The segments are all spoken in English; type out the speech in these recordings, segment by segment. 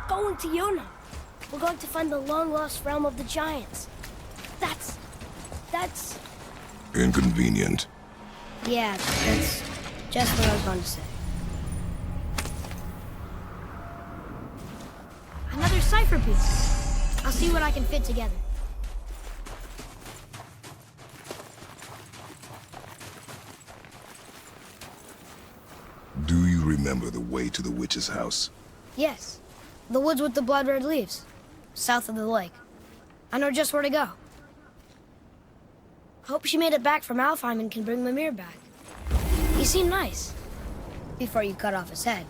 going to Yuna. We're going to find the long-lost realm of the giants. That's... Inconvenient. Yeah, that's just what I was going to say. Another cipher piece. I'll see what I can fit together. Do you remember the way to the witch's house? Yes. The woods with the blood-red leaves. South of the lake. I know just where to go. Hope she made it back from Alfheim and can bring Mimir back. He seemed nice. Before you cut off his head.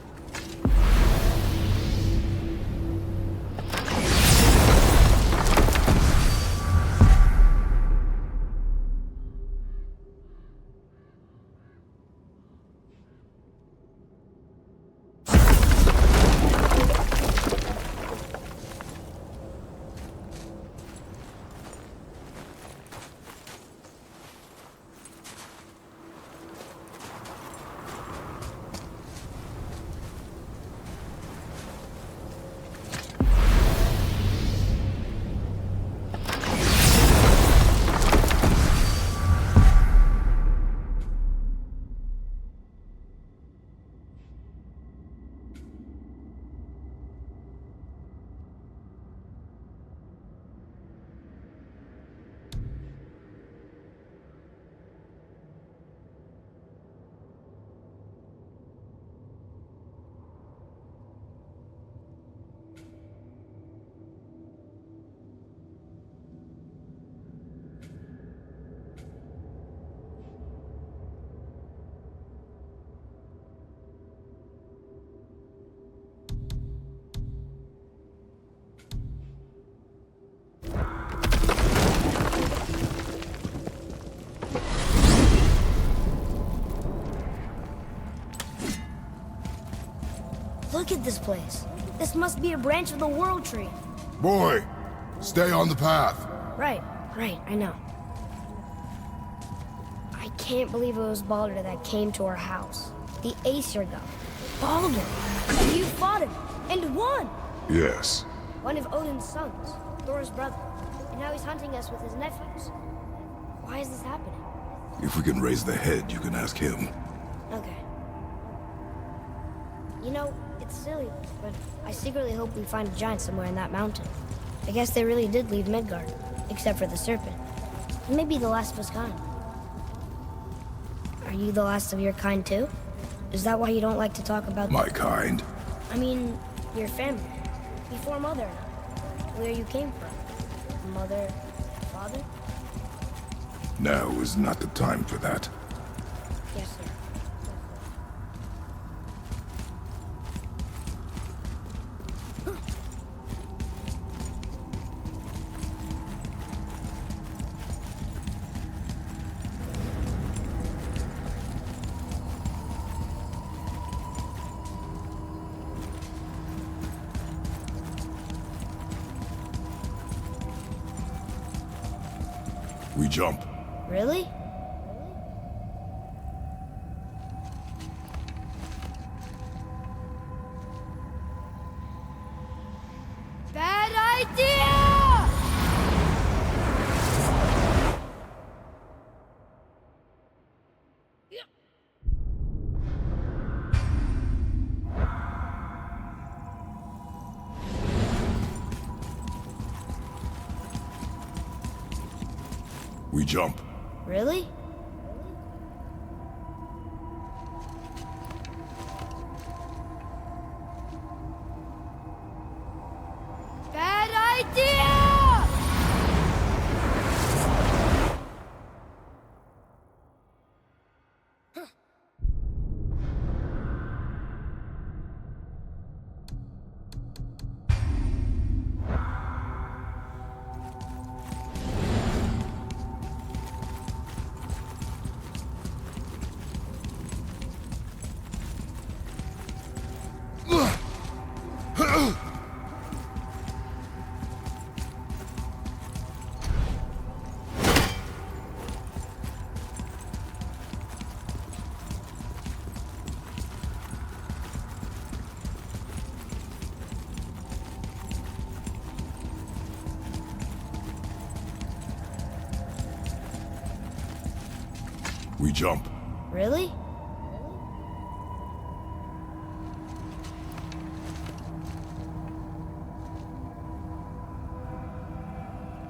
Look at this place. This must be a branch of the World Tree. Boy, stay on the path. Right, I know. I can't believe it was Baldur that came to our house. The Aesir god. Baldur! You fought him, and won! Yes. One of Odin's sons, Thor's brother. And now he's hunting us with his nephews. Why is this happening? If we can raise the head, you can ask him. Okay. You know, it's silly, but I secretly hope we find a giant somewhere in that mountain. I guess they really did leave Midgard, except for the serpent. Maybe the last of his kind. Are you the last of your kind too? Is that why you don't like to talk about... My kind? I mean, your family. Before Mother and I. Where you came from. Mother, father? Now is not the time for that. Yes, sir. We jump. Really? Bad idea! We jump. Really? Bad idea! We jump. Really?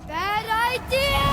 Bad idea!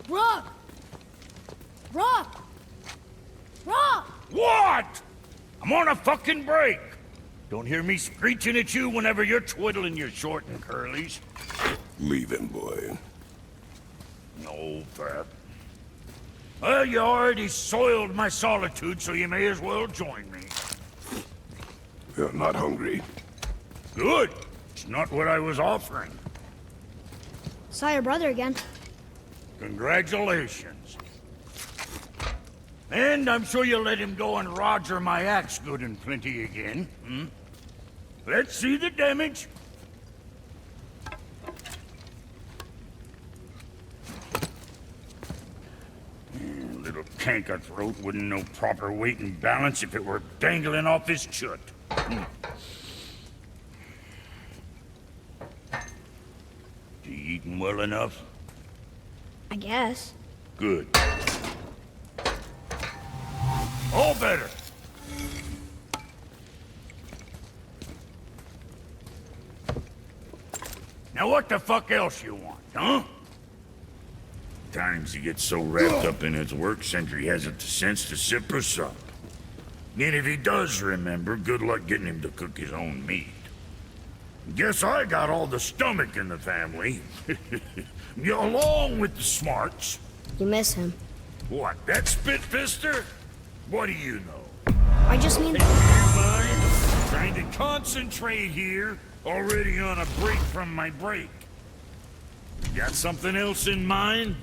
Rock! Rock! Rock! What? I'm on a fucking break. Don't hear me screeching at you whenever you're twiddling your short and curlies. Leaving, boy. No, Pat. Well, you already soiled my solitude, so you may as well join me. You're not hungry. Good. It's not what I was offering. Saw your brother again. Congratulations. And I'm sure you'll let him go and Roger my axe good and plenty again, hmm? Let's see the damage. Little canker throat wouldn't know proper weight and balance if it were dangling off his chut. You eating well enough? I guess. Good. All better. Now what the fuck else you want, huh? Times he gets so wrapped up in his work, Sentry hasn't the sense to sip or sup. And if he does remember, good luck getting him to cook his own meat. Guess I got all the stomach in the family. Along with the smarts. You miss him. What, that spit-fister? What do you know? I just mean... I'm trying to concentrate here, already on a break from my break. Got something else in mind?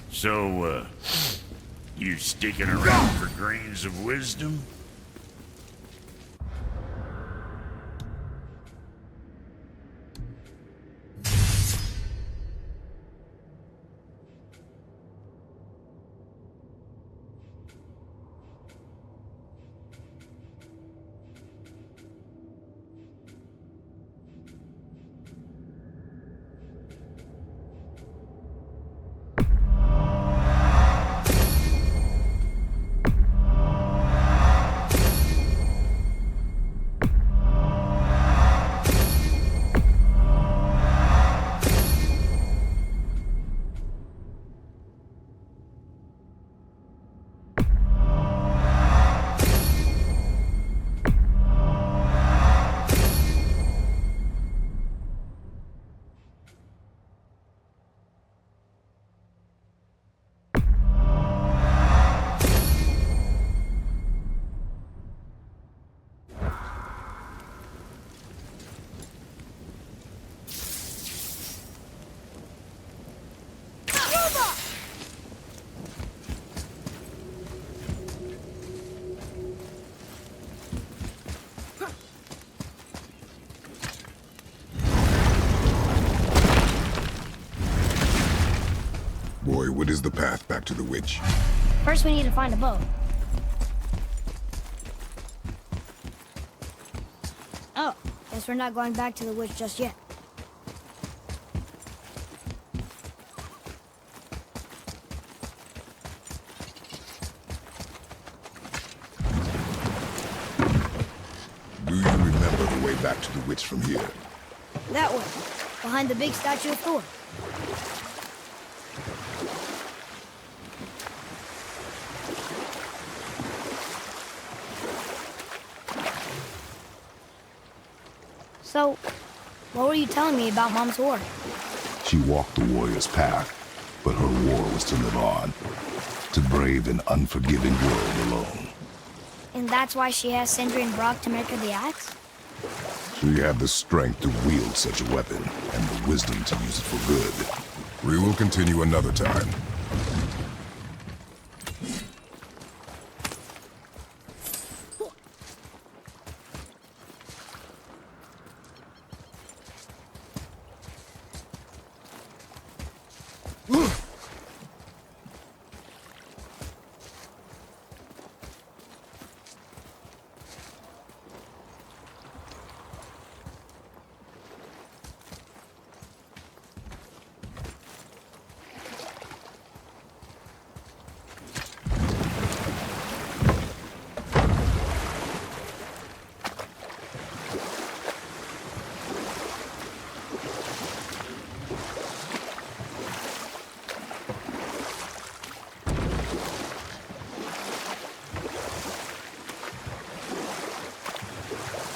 So, you sticking around for grains of wisdom? Boy, what is the path back to the witch? First, we need to find a boat. Oh, guess we're not going back to the witch just yet. Do you remember the way back to the witch from here? That way, behind the big statue of Thor. So, what were you telling me about Mom's war? She walked the warrior's path, but her war was to live on, to brave an unforgiving world alone. And that's why she asked Sindri and Brock to make her the axe? She had the strength to wield such a weapon, and the wisdom to use it for good. We will continue another time.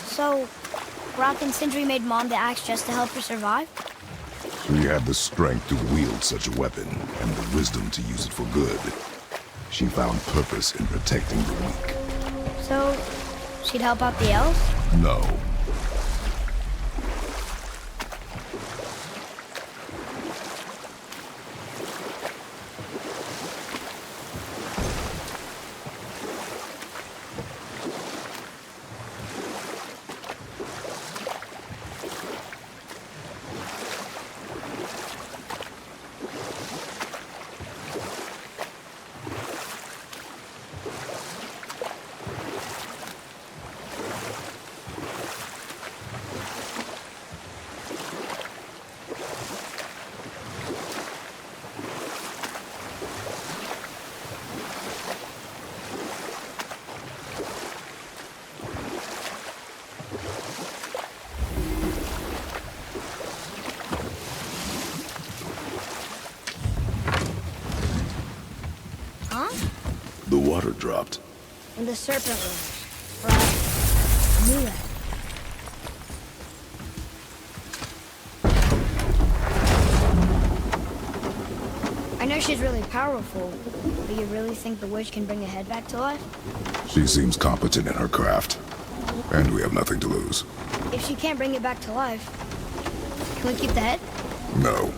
So, Brock and Sindri made Mom the axe just to help her survive? She had the strength to wield such a weapon, and the wisdom to use it for good. She found purpose in protecting the weak. So, she'd help out the elves? No. Huh? The water dropped. And the serpent rose. Right. I knew that. I know she's really powerful, but you really think the witch can bring a head back to life? She seems competent in her craft, and we have nothing to lose. If she can't bring it back to life, can we keep the head? No.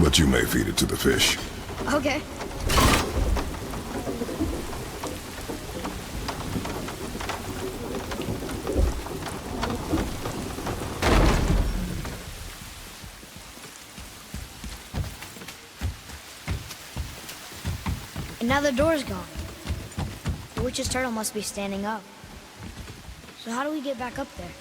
But you may feed it to the fish. Okay. And now the door's gone. The witch's turtle must be standing up. So how do we get back up there?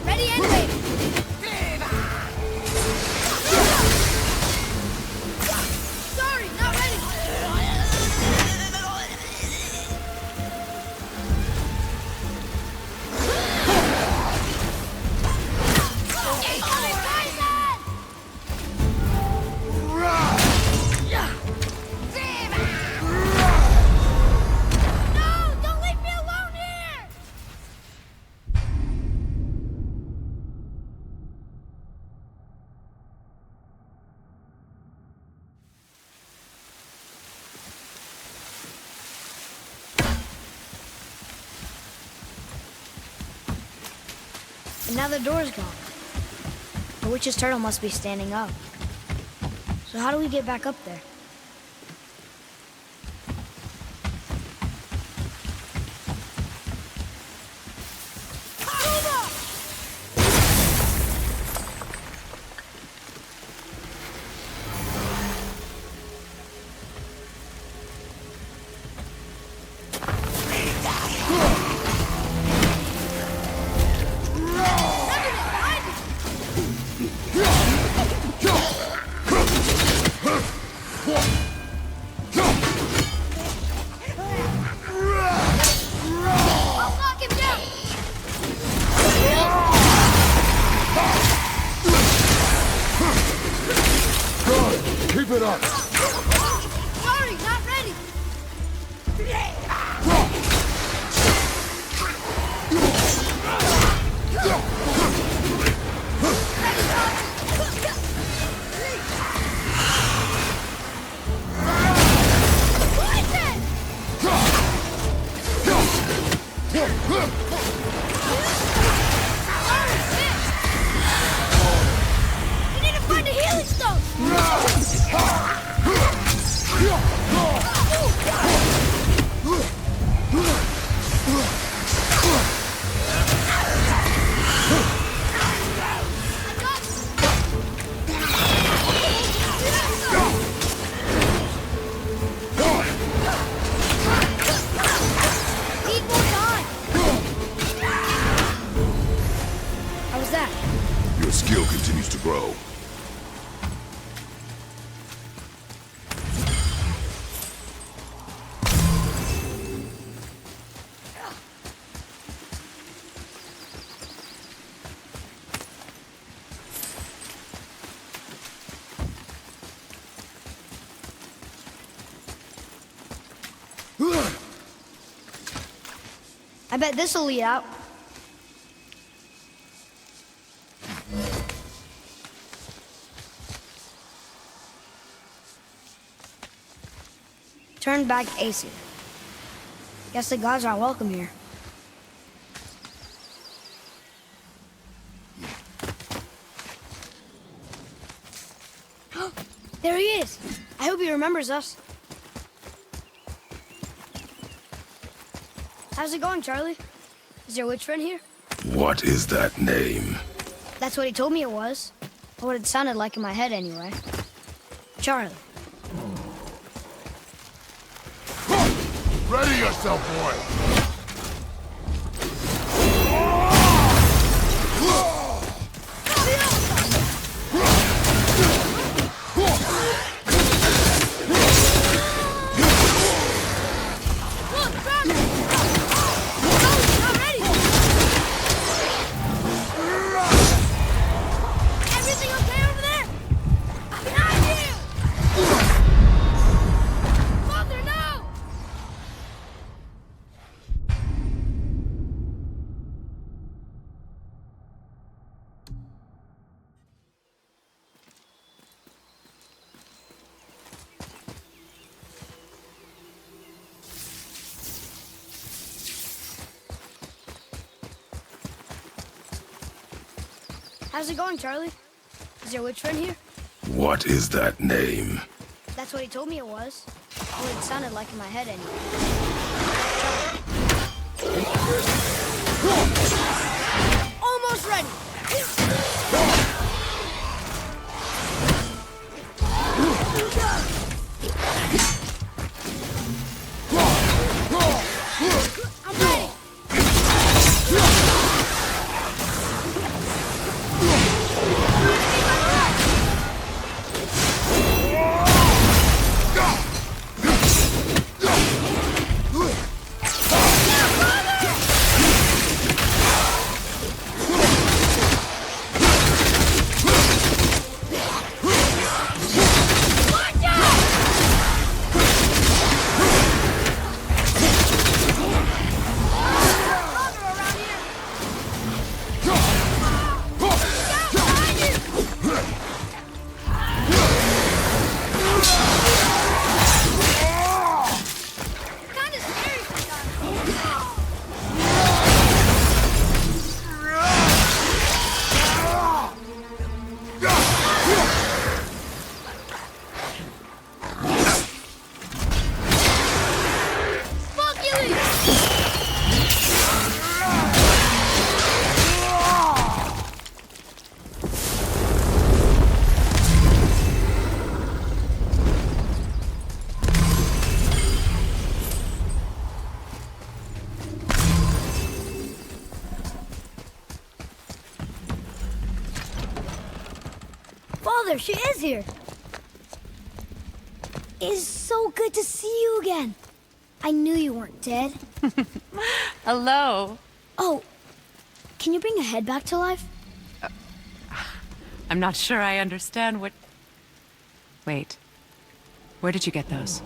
Ready and wait. Sorry, not ready. And now the door's gone. The witch's turtle must be standing up. So how do we get back up there? Keep it up! Sorry, not ready! We need to find a healing stone! Need more time! How was that? Your skill continues to grow. I bet this'll lead out. Turn back Aesir. Guess the gods are welcome here. There he is! I hope he remembers us. How's it going, Charlie? Is your witch friend here? What is that name? That's what he told me it was. Or what it sounded like in my head, anyway. Charlie. Ready yourself, boy! Everything okay over there? Behind you! Mother, no! How's it going, Charlie? Is your witch friend here? What is that name? That's what he told me it was. Or what it sounded like in my head, anyway. Almost ready! I'm ready! Mother, she is here! It is so good to see you again. I knew you weren't dead. Hello. Oh, can you bring a head back to life? I'm not sure I understand what... Wait. Where did you get those?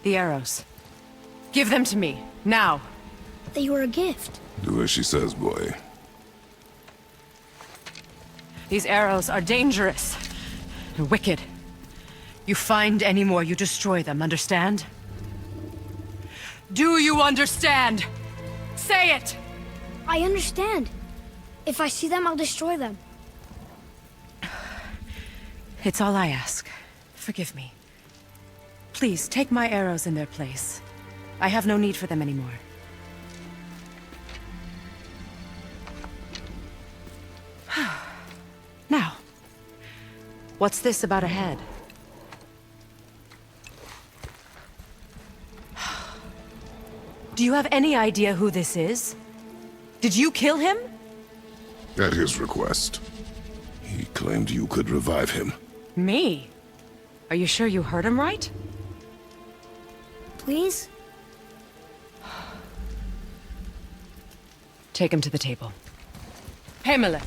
The arrows. Give them to me, now. They were a gift. Do as she says, boy. These arrows are dangerous and wicked. You find any more, you destroy them, understand? Do you understand? Say it! I understand. If I see them, I'll destroy them. It's all I ask. Forgive me. Please, take my arrows in their place. I have no need for them anymore. Now, what's this about a head? Do you have any idea who this is? Did you kill him? At his request. He claimed you could revive him. Me? Are you sure you heard him right? Please? Take him to the table. Himmler.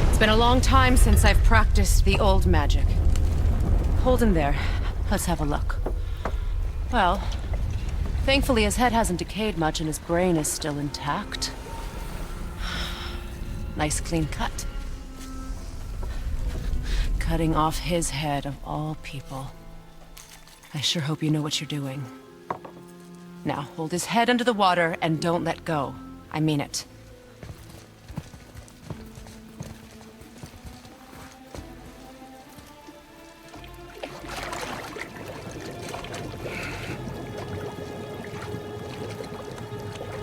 It's been a long time since I've practiced the old magic. Hold him there. Let's have a look. Well, thankfully his head hasn't decayed much and his brain is still intact. Nice clean cut. Cutting off his head of all people. I sure hope you know what you're doing. Now, hold his head under the water and don't let go. I mean it.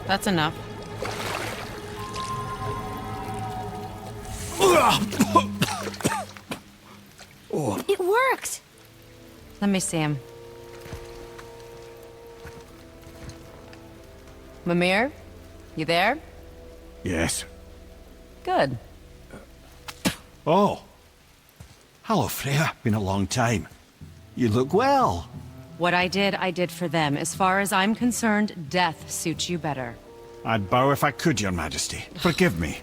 That's enough. It worked! Let me see him. Mimir? You there? Yes. Good. Oh. Hello, Freya. Been a long time. You look well. What I did for them. As far as I'm concerned, death suits you better. I'd bow if I could, Your Majesty. Forgive me.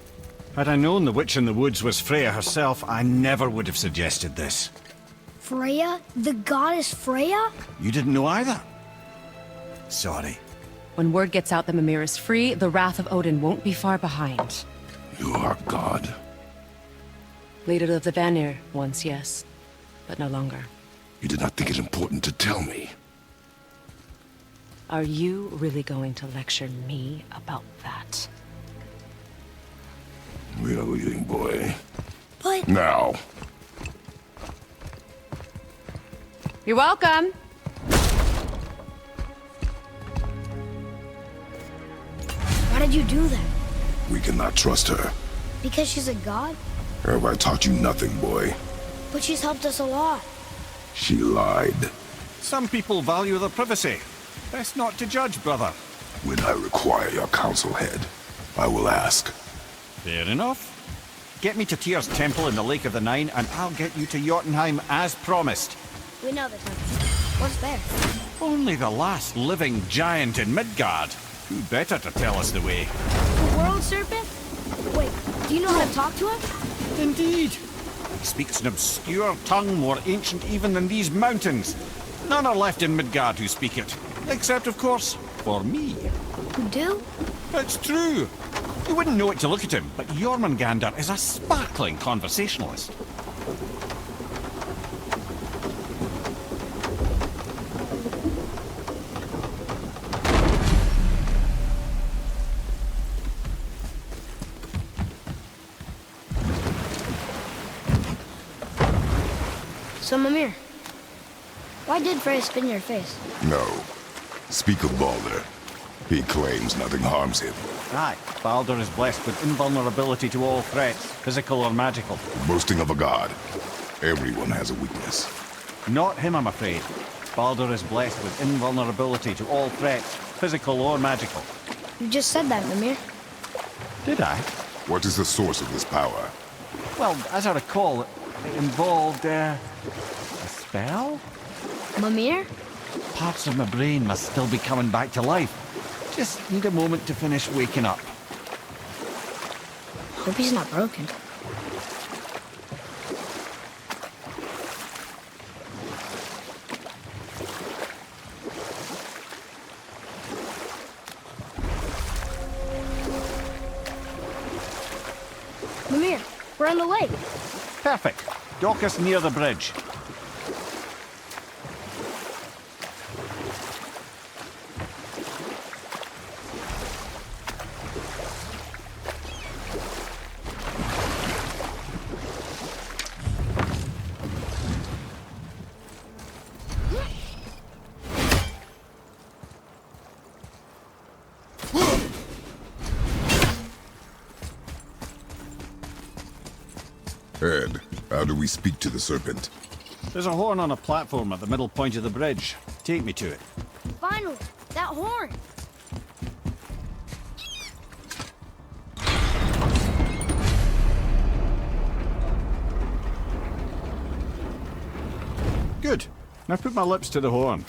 Had I known the witch in the woods was Freya herself, I never would have suggested this. Freya? The goddess Freya? You didn't know either? Sorry. When word gets out that Mimir is free, the wrath of Odin won't be far behind. You are God. Leader of the Vanir, once, yes. But no longer. You did not think it important to tell me. Are you really going to lecture me about that? We are leaving, boy. But... Now. You're welcome! Why did you do that? We cannot trust her. Because she's a god? Have I taught you nothing, boy? But she's helped us a lot. She lied. Some people value their privacy. Best not to judge, brother. When I require your council head, I will ask. Fair enough. Get me to Tyr's temple in the Lake of the Nine, and I'll get you to Jotunheim as promised. We know the temple. What's there? Only the last living giant in Midgard. Who better to tell us the way? The world serpent? Wait, do you know how to talk to him? Indeed. He speaks an obscure tongue more ancient even than these mountains. None are left in Midgard who speak it. Except, of course, for me. Who do? It's true. You wouldn't know it to look at him, but Jormungandr is a sparkling conversationalist. So, Mimir, why did Freya spin your face? No. Speak of Baldur. He claims nothing harms him. Aye, Baldur is blessed with invulnerability to all threats, physical or magical. Boasting of a god. Everyone has a weakness. Not him, I'm afraid. Baldur is blessed with invulnerability to all threats, physical or magical. You just said that, Mimir. Did I? What is the source of this power? Well, as I recall, It involved, a spell? Mimir? Parts of my brain must still be coming back to life. Just need a moment to finish waking up. Hope he's not broken. Mimir, we're on the lake. Perfect. Dock us near the bridge. Ed, how do we speak to the serpent? There's a horn on a platform at the middle point of the bridge. Take me to it. Finally, that horn. Good. Now put my lips to the horn.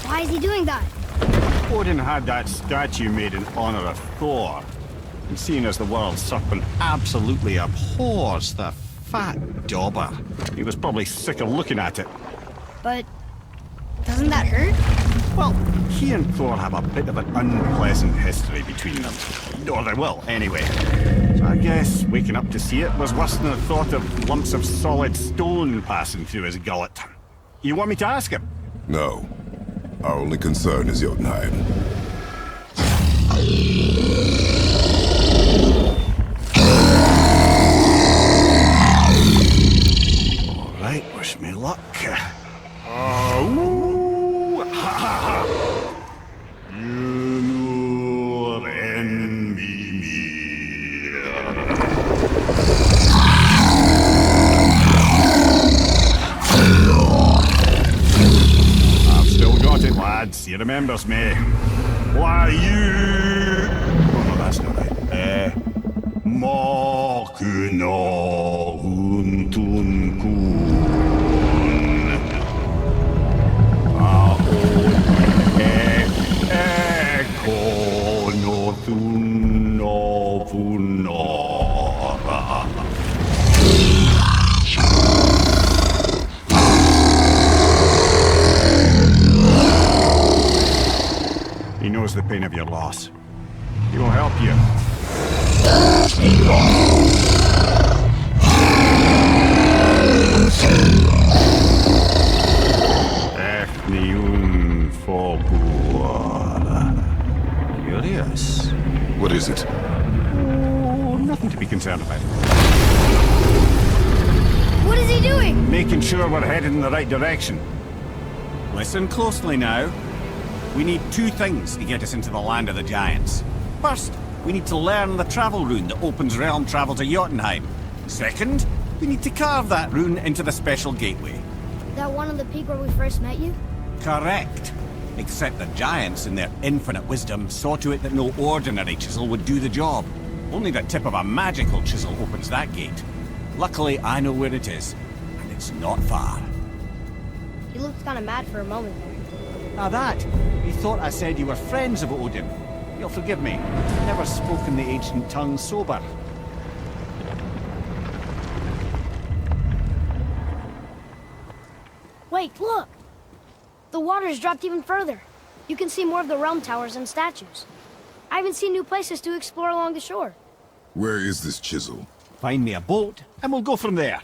Why is he doing that? Odin had that statue made in honor of Thor. And seeing as the world serpent absolutely abhors the fat dauber, he was probably sick of looking at it. But doesn't that hurt? Well, he and Thor have a bit of an unpleasant history between them. Or they will, anyway. So I guess waking up to see it was worse than the thought of lumps of solid stone passing through his gullet. You want me to ask him? No. Our only concern is Jotunheim. All right, wish me luck. Ooh, ha, ha, ha. Yunur en Mimir. I've still got it, lads. He remembers me. Why you? Oh, no, that's not right. Makuna huntun kun. He knows the pain of your loss. He will help you. Efniun Fogur. Curious. What is it? Oh, nothing to be concerned about. What is he doing? Making sure we're headed in the right direction. Listen closely now. We need two things to get us into the land of the giants. First, we need to learn the travel rune that opens realm travel to Jotunheim. Second, we need to carve that rune into the special gateway. That one on the peak where we first met you? Correct. Except the giants, in their infinite wisdom, saw to it that no ordinary chisel would do the job. Only the tip of a magical chisel opens that gate. Luckily, I know where it is, and it's not far. He looked kind of mad for a moment there. Now that, he thought I said you were friends of Odin. You'll forgive me. I've never spoken the ancient tongue sober. Wait, look! The water's dropped even further. You can see more of the realm towers and statues. I haven't seen new places to explore along the shore. Where is this chisel? Find me a boat, and we'll go from there.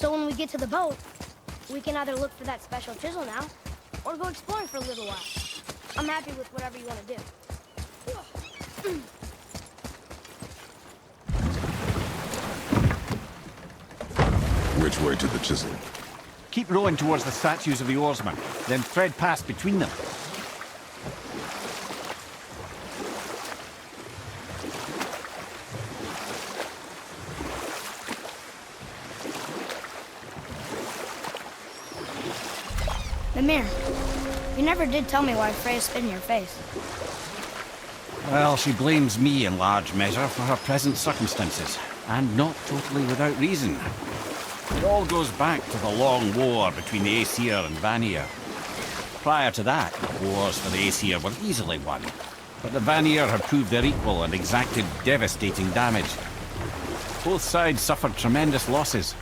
So when we get to the boat, we can either look for that special chisel now, or go exploring for a little while. I'm happy with whatever you want to do. Which way to the chisel? Keep rowing towards the statues of the oarsmen, then thread past between them. Mimir, you never did tell me why Freya spit in your face. Well, she blames me in large measure for her present circumstances, and not totally without reason. It all goes back to the long war between the Aesir and Vanir. Prior to that, wars for the Aesir were easily won, but the Vanir had proved their equal and exacted devastating damage. Both sides suffered tremendous losses,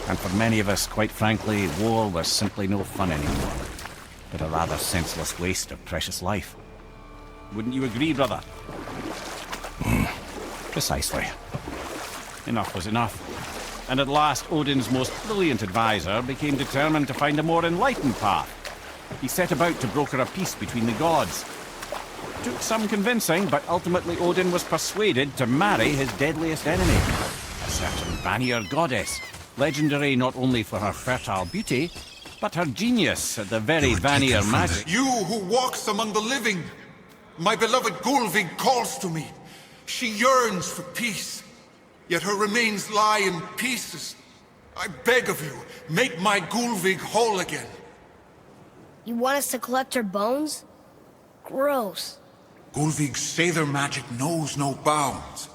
and for many of us, quite frankly, war was simply no fun anymore, but a rather senseless waste of precious life. Wouldn't you agree, brother? Precisely. Enough was enough. And at last, Odin's most brilliant advisor became determined to find a more enlightened path. He set about to broker a peace between the gods. Took some convincing, but ultimately Odin was persuaded to marry his deadliest enemy, a certain Vanir goddess, legendary not only for her fertile beauty, but her genius at the very Vanir magic. You who walks among the living! My beloved Gulvig calls to me. She yearns for peace, yet her remains lie in pieces. I beg of you, make my Gulvig whole again. You want us to collect her bones? Gross. Gulvig's Seidr magic knows no bounds.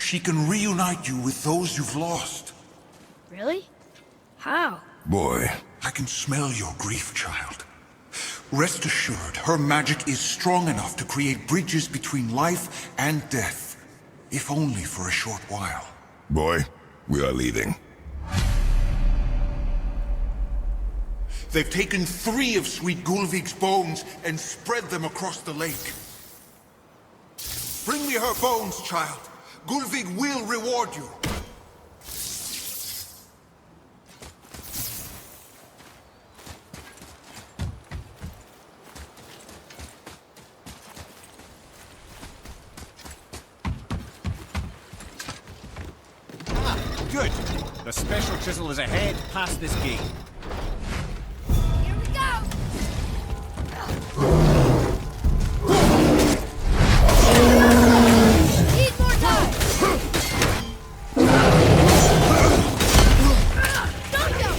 She can reunite you with those you've lost. Really? How? Boy, I can smell your grief, child. Rest assured, her magic is strong enough to create bridges between life and death, if only for a short while. boy, we are leaving. They've taken 3 of Sweet Gulvig's bones and spread them across the lake. Bring me her bones, child. Gulvig will reward you. Good. The special chisel is ahead, past this gate. Here we go! Need more time! Don't go!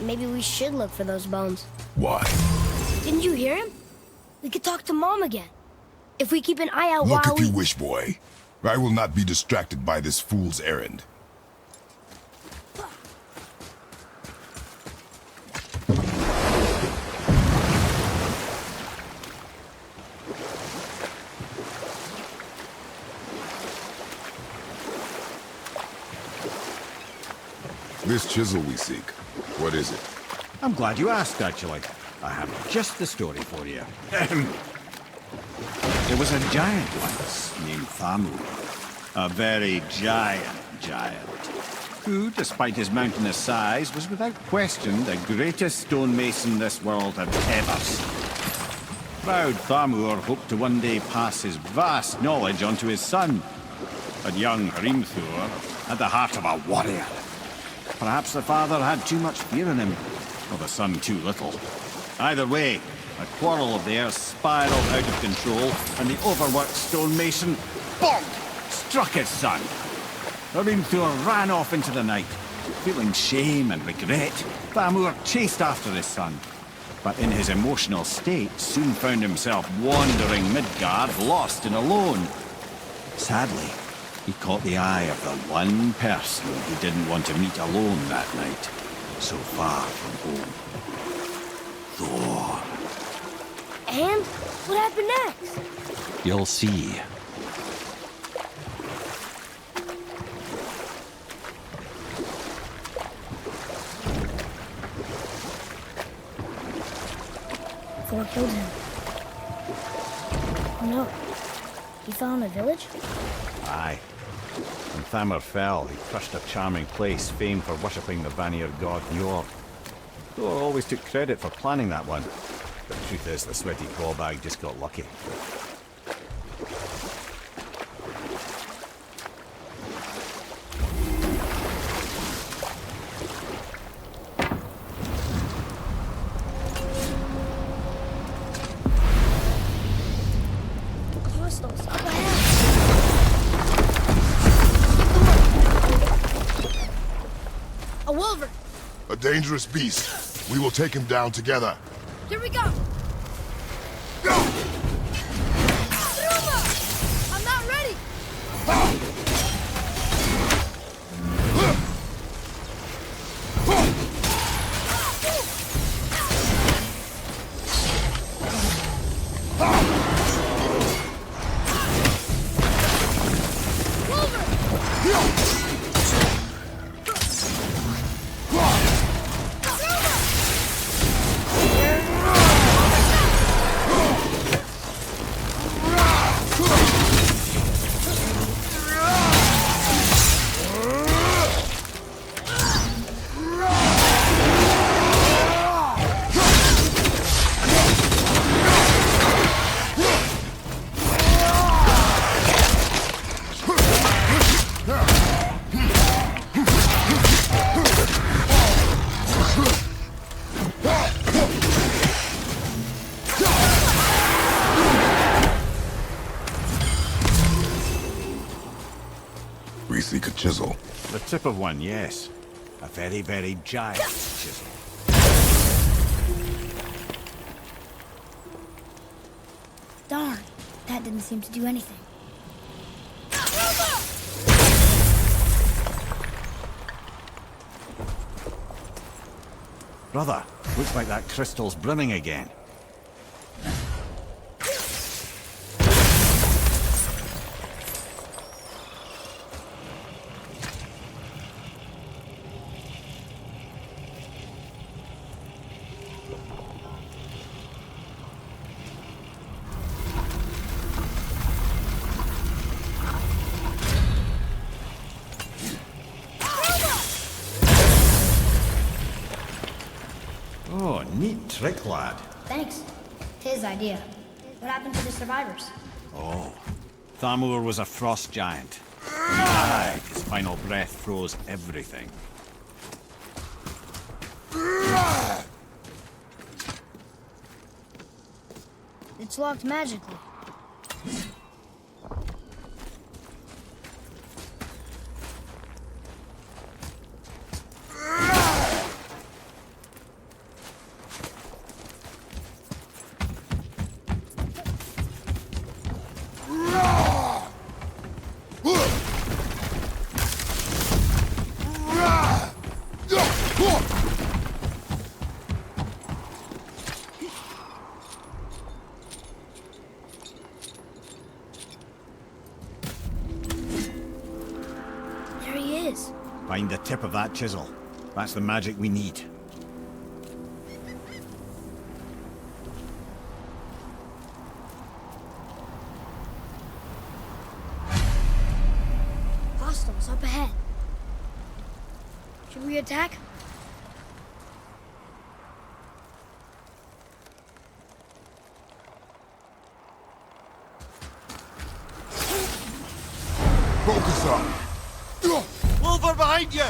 maybe we should look for those bones. Why? Didn't you hear him? We could talk to Mom again. If we keep an eye out Look while if you wish, boy. I will not be distracted by this fool's errand. This chisel we seek, what is it? I'm glad you asked, actually. I have just the story for you. There was a giant once named Thamur. A very giant, who, despite his mountainous size, was without question the greatest stonemason this world had ever seen. Proud Thamur hoped to one day pass his vast knowledge onto his son. But young Hrimthur had the heart of a warrior. Perhaps the father had too much fear in him, or the son too little. Either way, a quarrel of theirs spiraled out of control, and the overworked stonemason, bonk, struck his son. Hrimthur ran off into the night. Feeling shame and regret, Thamur chased after his son. But in his emotional state, soon found himself wandering Midgard, lost and alone. Sadly, he caught the eye of the one person he didn't want to meet alone that night, so far from home. Thor. And what happened next? You'll see. Thor killed him. Oh no. He fell in a village? Aye. When Thamur fell, he crushed a charming place famed for worshipping the Vanir god Njord. Thor always took credit for planning that one. But the truth is, the sweaty clawbag just got lucky. Crystals. Up ahead. A wolver. A dangerous beast. We will take him down together. Here we go. Go! Truma! I'm not ready. We seek a chisel. The tip of one, yes. A very, very giant chisel. Darn. That didn't seem to do anything. Brother, looks like that crystal's brimming again. Oh, neat trick, lad. Thanks. His idea. What happened to the survivors? Oh, Thamur was a frost giant. He died. His final breath froze everything. It's locked magically. Find the tip of that chisel. That's the magic we need. Hostiles up ahead. Should we attack? Focus up! Over behind you!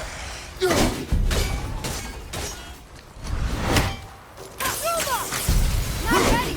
Not ready!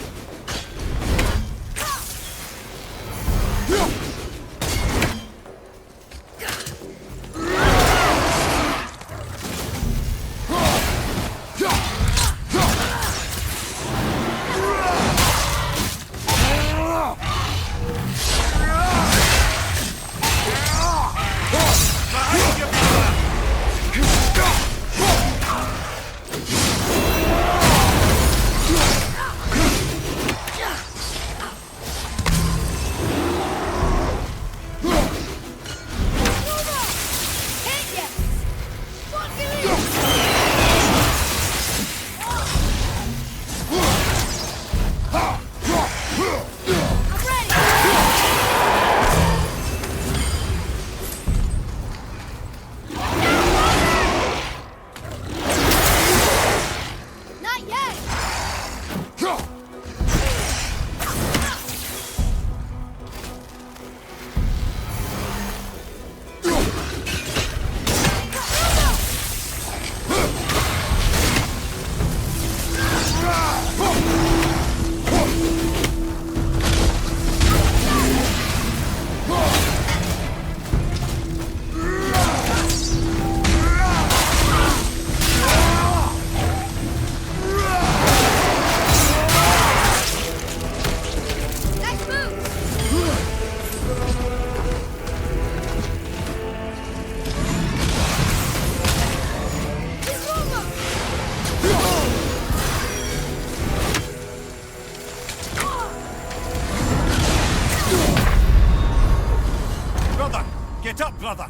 Get up, brother!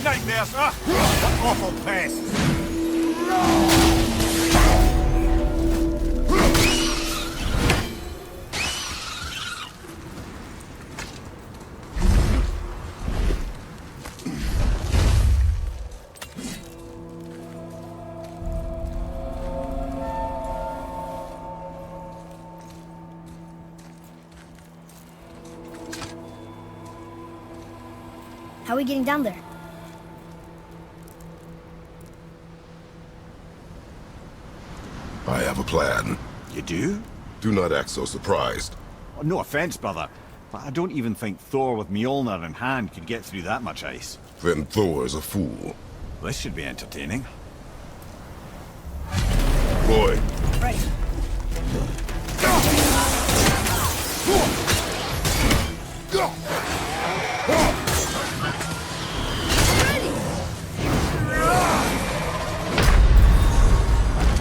Nightmares! Ah! What awful pests! How are we getting down there? I have a plan. You do? Do not act so surprised. Oh, no offense, brother, but I don't even think Thor with Mjolnir in hand could get through that much ice. Then Thor is a fool. This should be entertaining. Boy, Ready.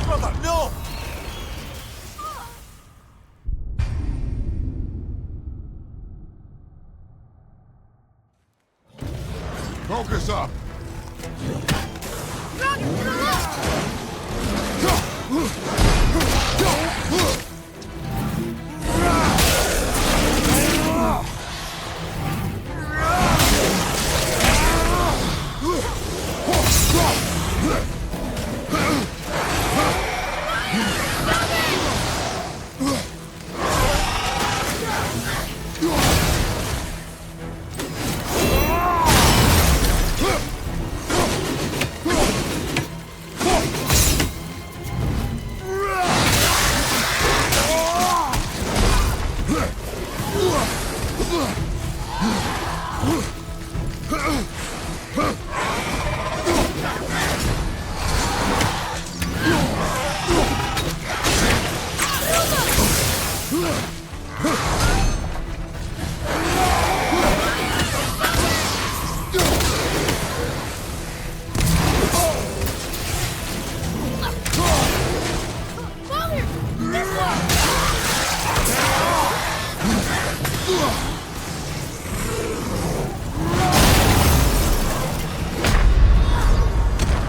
Brother, no! focus up!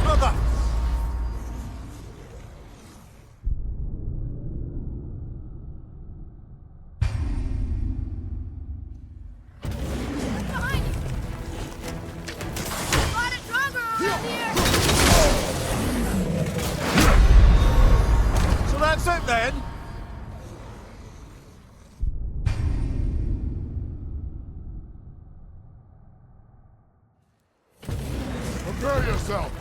Brother! So that's it then? Prepare yourself!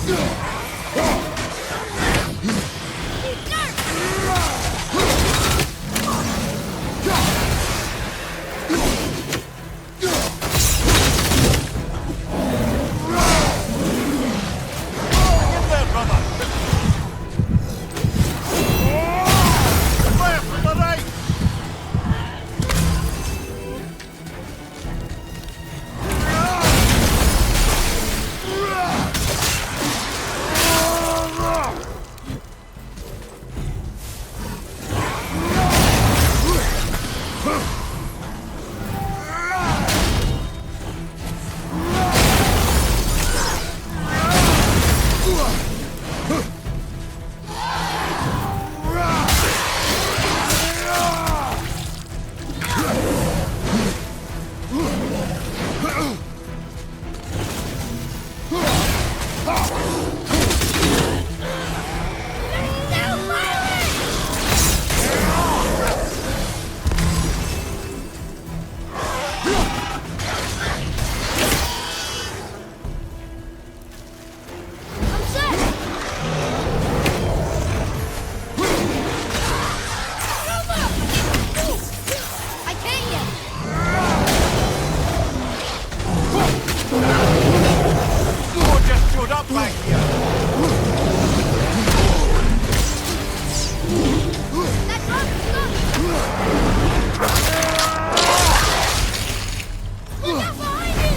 I'm set! I can't yet! Thor just showed up back here. That rock is stuck! Look out behind him!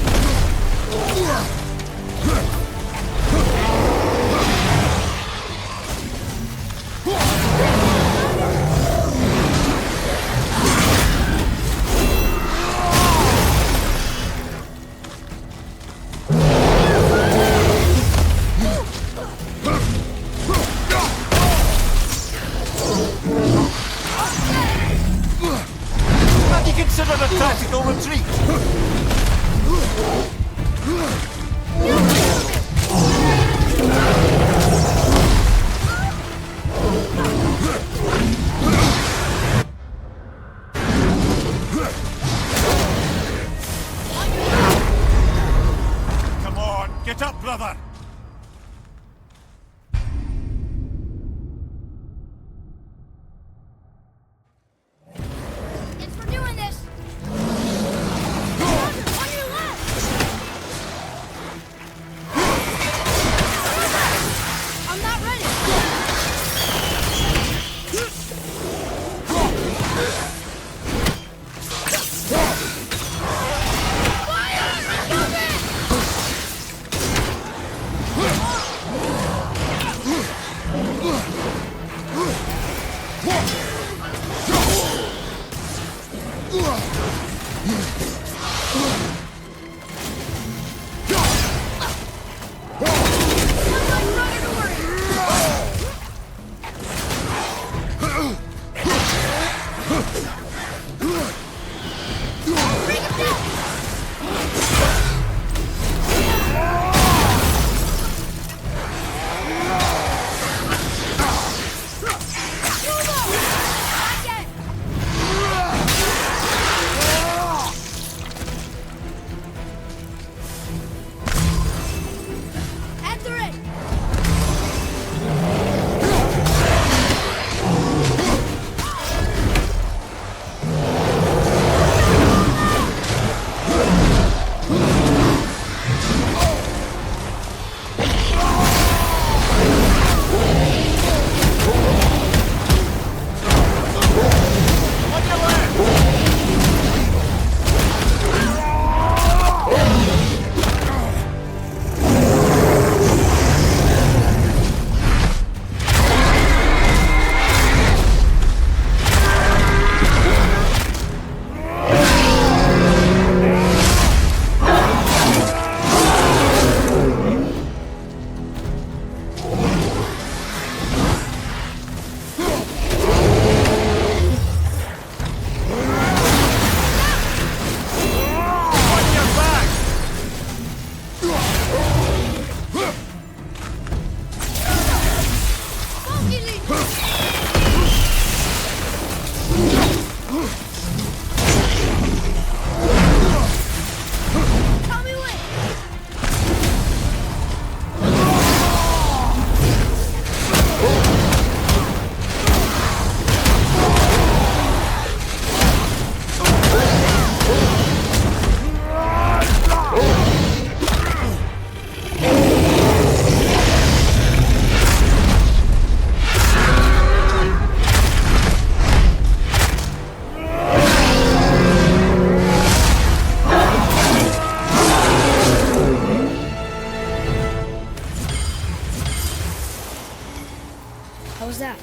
How was that?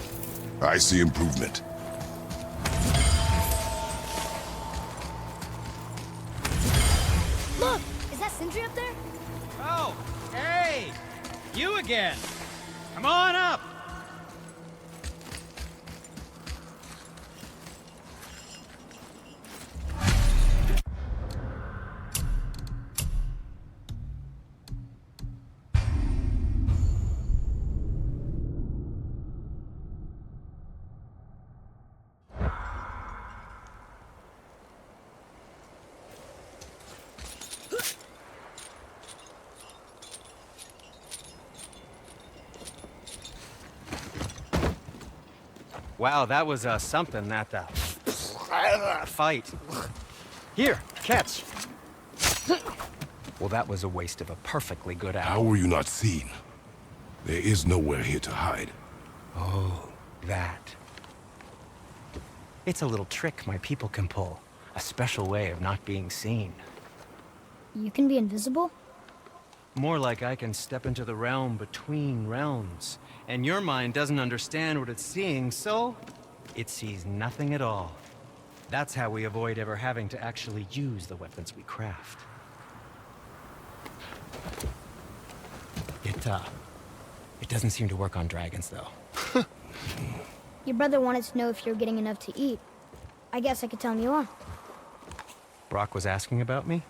I see improvement. Look! Is that Sindri up there? Oh, hey! You again! Come on up! Wow, that was something, that fight. Here, catch. Well, that was a waste of a perfectly good How hour. were you not seen? There is nowhere here to hide. Oh, that. It's a little trick my people can pull. A special way of not being seen. You can be invisible? More like I can step into the realm between realms. And your mind doesn't understand what it's seeing, so it sees nothing at all. That's how we avoid ever having to actually use the weapons we craft. It doesn't seem to work on dragons, though. Your brother wanted to know if you're getting enough to eat. I guess I could tell him you are. Brock was asking about me?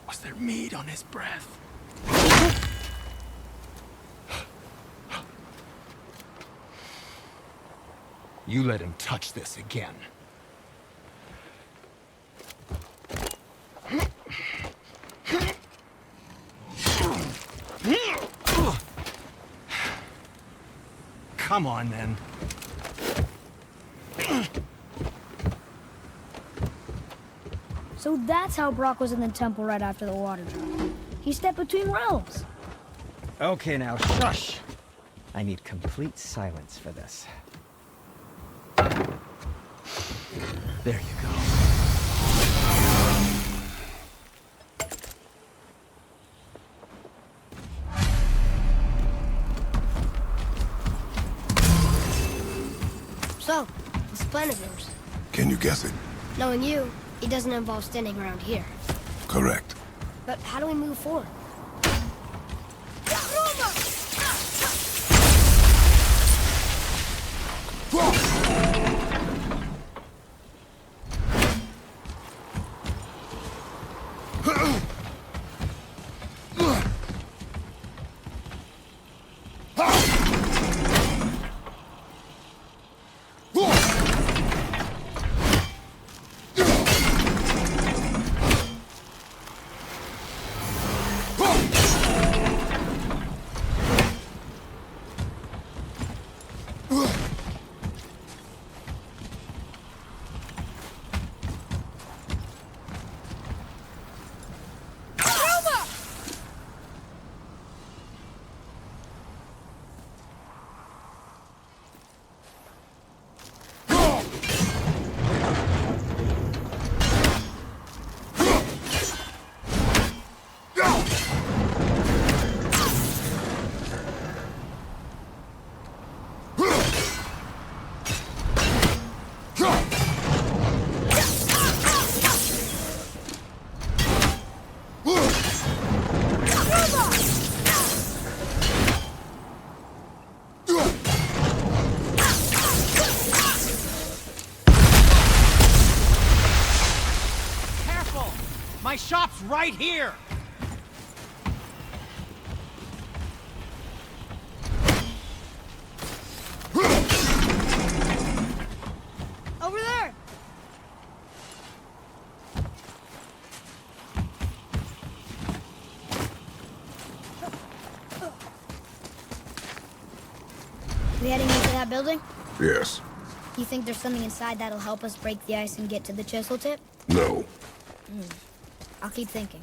Was there meat on his breath? You let him touch this again. Come on, then. So that's how Brock was in the temple right after the water drop. He stepped between realms. Okay, now shush. I need complete silence for this. There you go. So, this plan of yours. Can you guess it? Knowing you, it doesn't involve standing around here. Correct. But how do we move forward? My shop's right here! Over there! We heading into that building? Yes. You think there's something inside that'll help us break the ice and get to the chisel tip? No. I'll keep thinking.